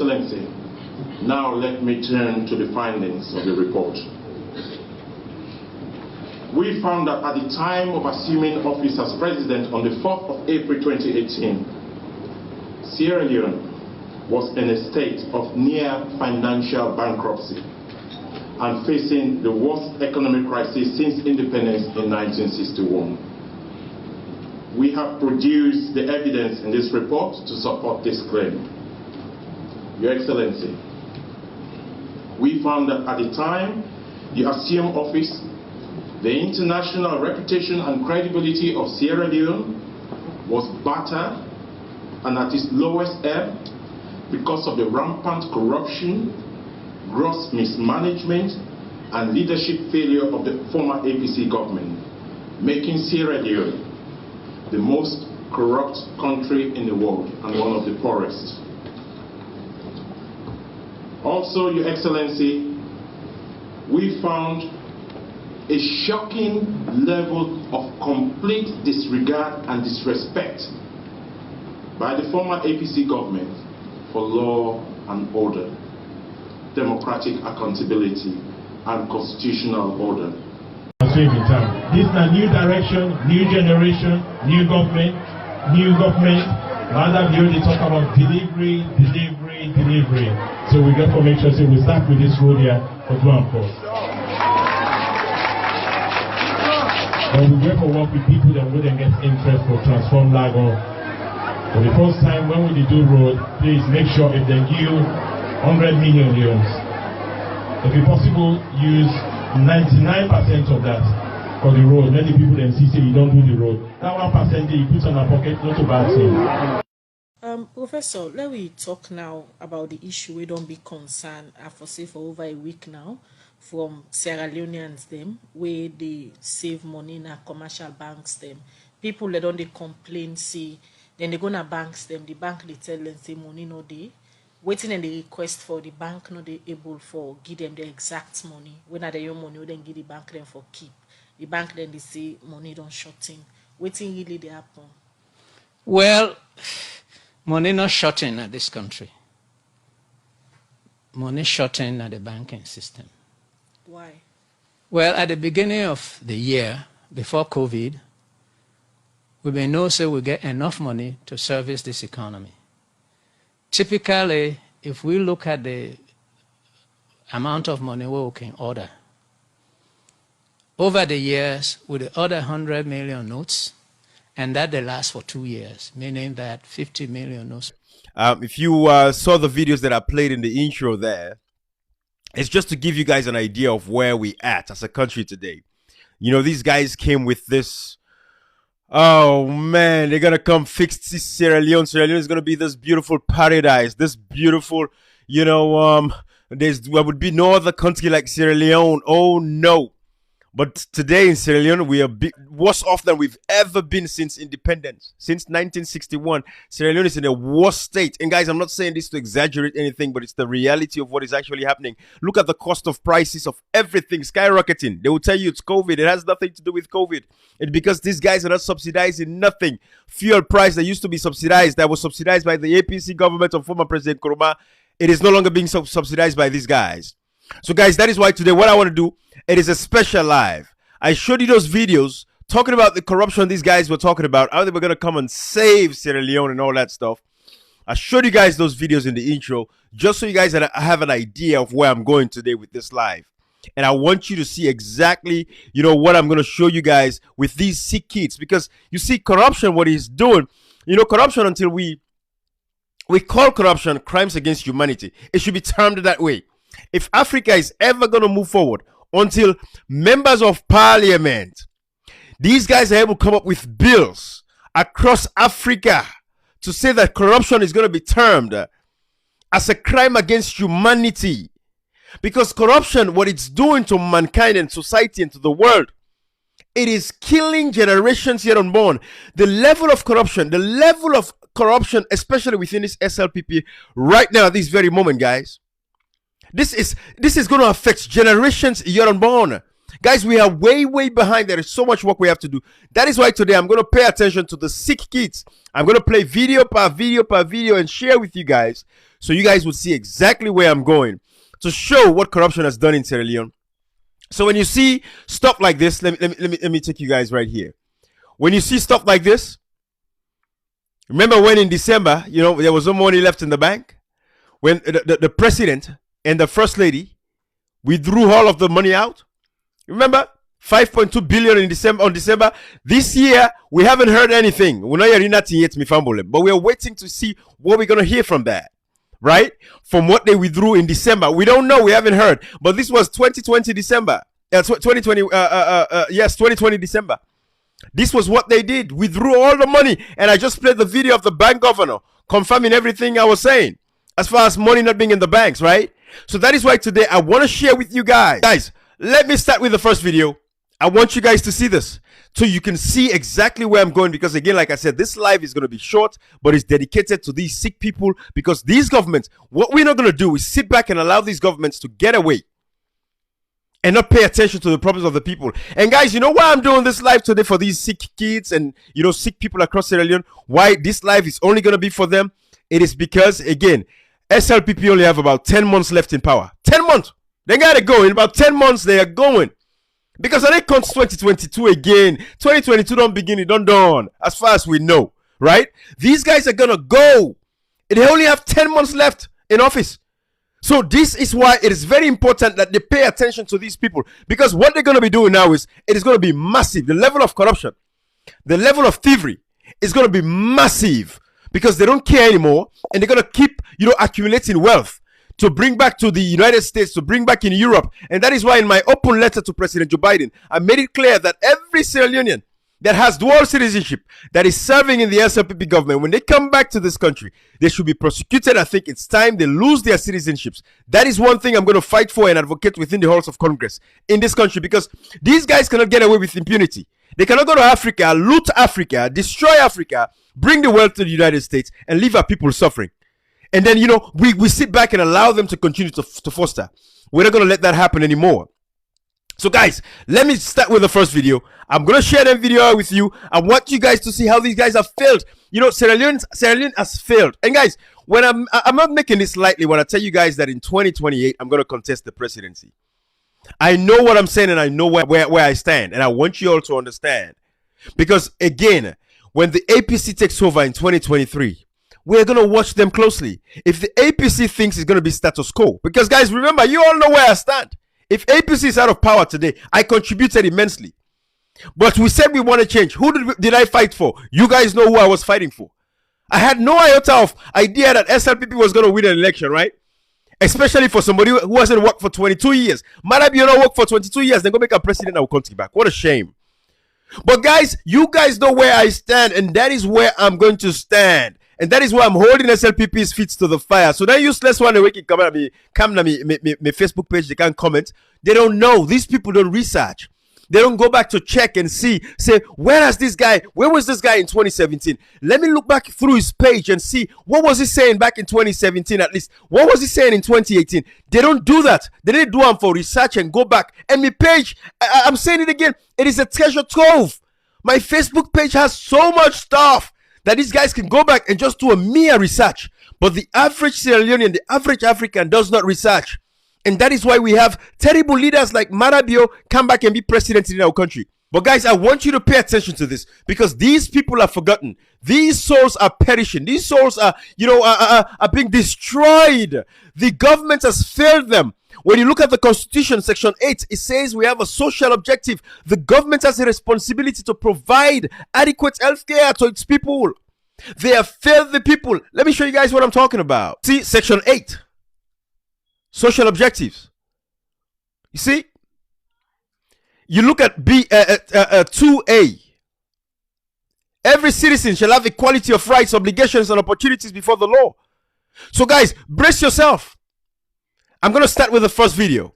Excellency, now let me turn to the findings of the report. We found that at the time of assuming office as president on the 4th of April 2018, Sierra Leone was in a state of near financial bankruptcy and facing the worst economic crisis since independence in 1961. We have produced the evidence in this report to support this claim. Your Excellency, we found that at the time you assumed office, the international reputation and credibility of Sierra Leone was battered and at its lowest ebb because of the rampant corruption, gross mismanagement, and leadership failure of the former APC government, making Sierra Leone the most corrupt country in the world and one of the poorest. Also, Your Excellency, we found a shocking level of complete disregard and disrespect by the former APC government for law and order, democratic accountability, and constitutional order. This is a new direction, new generation, new government. Maada, we already talk about delivery. So we got to make sure we start with this road here for 2 and 4. But we therefore work with people that wouldn't get interest for transform Lagos. For the first time when we do road, please make sure if they give 100 million loans, if it's possible, use 99% of that for the road. Many people then say you don't do the road. That 1% you put on our pocket, not a bad thing. Professor, let me talk now about the issue. We don't be concerned, I foresee for over a week now, from Sierra Leoneans them, where they save money in a commercial banks them. People that don't they complain, see, then they gonna banks them, the bank they tell them say money no day. Waiting and the request for the bank no they able for give them the exact money. When are they your money, then give the bank them for keep. The bank then they say money don't short in. Waiting really they happen. Well, money not shorting at this country. Money shorting at the banking system. Why? Well, at the beginning of the year, before COVID, we may know so we get enough money to service this economy. Typically, if we look at the amount of money we can order, over the years, with the other 100 million notes, and that they last for 2 years, meaning that 50 million notes. If you saw the videos that I played in the intro there, it's just to give you guys an idea of where we at as a country today. You know, these guys came with this, oh man, they're gonna come fix this Sierra Leone. Sierra Leone is gonna be this beautiful paradise, this beautiful, you know, there would be no other country like Sierra Leone. Oh no. But today in Sierra Leone, we are worse off than we've ever been since independence. Since 1961, Sierra Leone is in a worse state. And guys, I'm not saying this to exaggerate anything, but it's the reality of what is actually happening. Look at the cost of prices of everything skyrocketing. They will tell you it's COVID. It has nothing to do with COVID. It's because these guys are not subsidizing nothing. Fuel price that used to be subsidized, that was subsidized by the APC government of former President Nkrumah, it is no longer being subsidized by these guys. So guys, that is why today what I want to do, it is a special live. I showed you those videos talking about the corruption these guys were talking about, how they were going to come and save Sierra Leone and all that stuff. I showed you guys those videos in the intro just so you guys have an idea of where I'm going today with this live. And I want you to see exactly, you know, what I'm going to show you guys with these sick kids. Because you see, corruption, what he's doing, you know, corruption, until we call corruption crimes against humanity, it should be termed that way. If Africa is ever going to move forward, until members of parliament, these guys are able to come up with bills across Africa to say that corruption is going to be termed as a crime against humanity. Because corruption, what it's doing to mankind and society and to the world, it is killing generations yet unborn. The level of corruption, especially within this SLPP right now, this very moment, guys, this is going to affect generations yet unborn. Guys, we are way, way behind. There is so much work we have to do. That is why today I'm going to pay attention to the sick kids. I'm going to play video per video per video and share with you guys so you guys will see exactly where I'm going to show what corruption has done in Sierra Leone. So when you see stuff like this, let me take you guys right here. When you see stuff like this, remember when in December, you know, there was no money left in the bank? When the president and the first lady withdrew all of the money out? Remember? 5.2 billion in December. This year, we haven't heard anything. We're not hearing nothing yet, but we are waiting to see what we're going to hear from that. Right? From what they withdrew in December. We don't know. We haven't heard. But this was 2020 December. 2020 December. This was what they did. Withdrew all the money. And I just played the video of the bank governor confirming everything I was saying. As far as money not being in the banks, right? So that is why today I want to share with you guys. Guys, let me start with the first video. I want you guys to see this so you can see exactly where I'm going, because again, like I said, this live is going to be short, but it's dedicated to these sick people, because these governments, what we're not going to do is sit back and allow these governments to get away and not pay attention to the problems of the people. And guys, you know why I'm doing this live today for these sick kids and, you know, sick people across Sierra Leone? Why this live is only going to be for them? It is because, again, SLPP only have about 10 months left in power. 10 months. They got to go. In about 10 months, they are going. Because when it comes to 2022 again, 2022 don't begin, it don't dawn, as far as we know, right? These guys are going to go. And they only have 10 months left in office. So this is why it is very important that they pay attention to these people. Because what they're going to be doing now is, it is going to be massive. The level of corruption, the level of thievery is going to be massive. Because they don't care anymore. And they're going to keep, you know, accumulating wealth to bring back to the United States, to bring back in Europe. And that is why in my open letter to President Joe Biden, I made it clear that every Sierra Leonean that has dual citizenship, that is serving in the SLPP government, when they come back to this country, they should be prosecuted. I think it's time they lose their citizenships. That is one thing I'm going to fight for and advocate within the halls of Congress in this country, because these guys cannot get away with impunity. They cannot go to Africa, loot Africa, destroy Africa, bring the wealth to the United States, and leave our people suffering. And then, you know, we sit back and allow them to continue to foster. We're not going to let that happen anymore. So guys, let me start with the first video. I'm going to share that video with you. I want you guys to see how these guys have failed. You know, Sierra Leone has failed. And guys, when I'm not making this lightly when I tell you guys that in 2028, I'm going to contest the presidency. I know what I'm saying and I know where I stand. And I want you all to understand. Because again, when the APC takes over in 2023, we're going to watch them closely. If the APC thinks it's going to be status quo, because guys, remember, you all know where I stand. If APC is out of power today, I contributed immensely. But we said we want to change. Who did I fight for? You guys know who I was fighting for. I had no iota of idea that SLPP was going to win an election, right? Especially for somebody who hasn't worked for 22 years. Maada, you not work for 22 years, then go make a president and will come back. What a shame. But guys, you guys know where I stand, and that is where I'm going to stand. And that is why I'm holding SLPP's feet to the fire. So that useless one, they can come to me Facebook page, they can't comment. They don't know. These people don't research. They don't go back to check and see, say, where was this guy in 2017? Let me look back through his page and see, what was he saying back in 2017 at least? What was he saying in 2018? They don't do that. They didn't do them for research and go back. And my page, I'm saying it again, it is a treasure trove. My Facebook page has so much stuff that these guys can go back and just do a mere research. But the average Sierra Leonean, the average African does not research. And that is why we have terrible leaders like Maada come back and be president in our country. But guys, I want you to pay attention to this, because these people are forgotten. These souls are perishing. These souls are, are being destroyed. The government has failed them. When you look at the Constitution, Section 8, it says we have a social objective. The government has a responsibility to provide adequate health care to its people. They have failed the people. Let me show you guys what I'm talking about. See, Section 8. Social objectives. You see? You look at 2A. Every citizen shall have equality of rights, obligations, and opportunities before the law. So guys, brace yourself. I'm going to start with the first video.